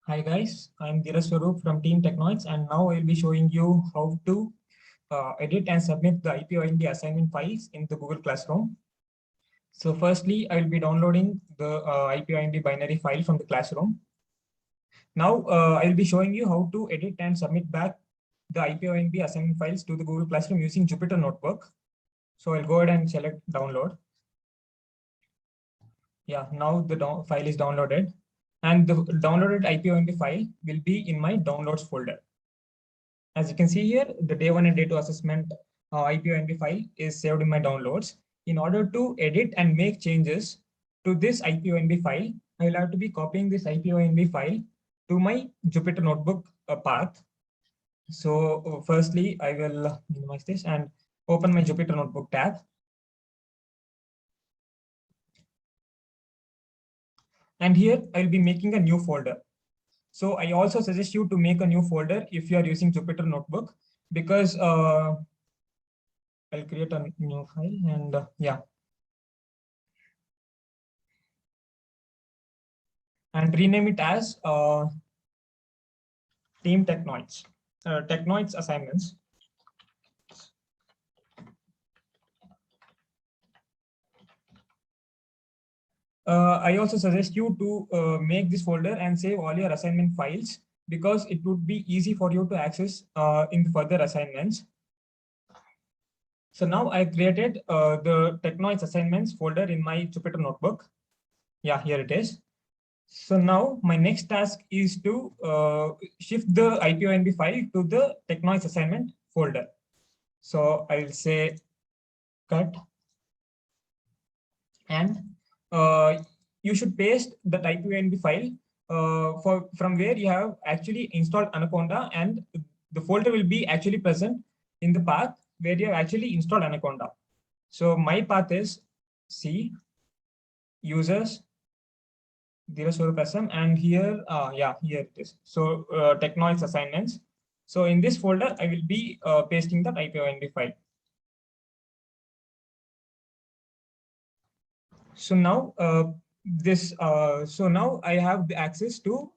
Hi guys, I'm Dheeraj Swaroop from Team Technoids, and now I'll be showing you how to edit and submit the IPONB assignment files in the Google Classroom. So firstly, I'll be downloading the IPONB binary file from the classroom. Now I'll be showing you how to edit and submit back the IPONB assignment files to the Google Classroom using Jupyter Notebook. So I'll go ahead and select download. Yeah, now the file is downloaded, and the downloaded IPONB file will be in my downloads folder. As you can see here, the day 1 and day 2 assessment IPONB file is saved in my downloads. In order to edit and make changes to this IPONB file, I will have to be copying this IPONB file to my Jupyter Notebook path. So firstly, I will minimize this and open my Jupyter Notebook tab. And here I'll be making a new folder. So I also suggest you to make a new folder if you are using Jupyter Notebook, because I'll create a new file and and rename it as Team Technoids, Technoids assignments. I also suggest you to make this folder and save all your assignment files, because it would be easy for you to access in further assignments. So now I created the Technoids assignments folder in my Jupyter Notebook. Yeah, here it is. So now my next task is to shift the IPONB file to the Technoids assignment folder. So I will say cut, and you should paste the IPONB file from where you have actually installed Anaconda, and the folder will be actually present in the path where you have actually installed Anaconda. So my path is C users Dheeraj Swaroop SM, and here here it is. So Technoids assignments. So in this folder, I will be pasting the IPONB file. So now so now I have the access to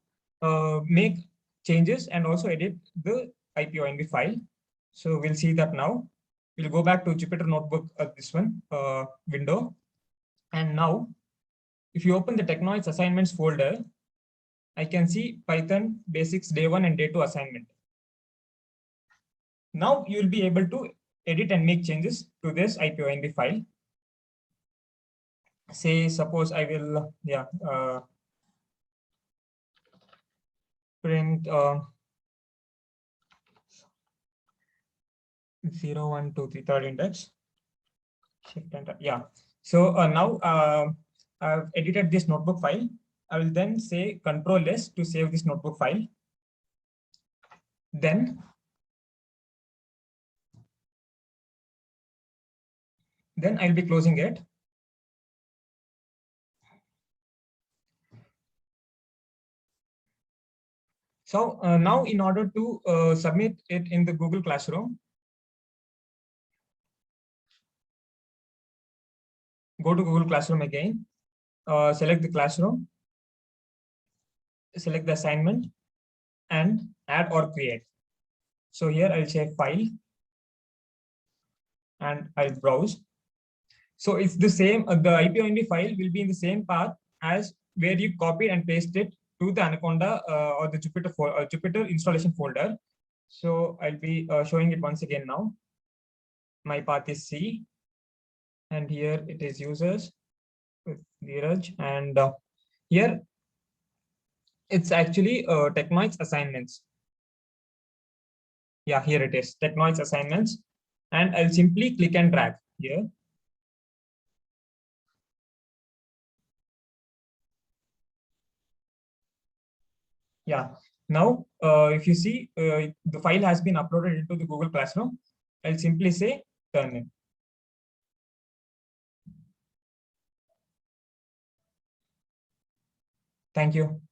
make changes and also edit the IPONB file. So we'll see that now. We'll go back to Jupyter Notebook, this one window. And now if you open the Technoids assignments folder, I can see Python basics day 1 and day 2 assignment. Now you will be able to edit and make changes to this IPONB file. Say, suppose I will, print 0, 1, 2, 3, third index. Shift enter. Yeah. So now I've edited this notebook file. I will then say Control S to save this notebook file. Then I'll be closing it. So now in order to submit it in the Google Classroom, go to Google Classroom again, select the classroom, select the assignment, and add or create. So here I'll say file, and I'll browse. So it's the same, the IPONB file will be in the same path as where you copy and paste it to the Anaconda or the Jupyter installation folder. So I'll be showing it once again now. My path is C, and here it is users with Dheeraj, and here it's actually Technoids assignments. Yeah, here it is, Technoids assignments, and I'll simply click and drag here. Yeah, now if you see the file has been uploaded into the Google Classroom, I'll simply say turn in. Thank you.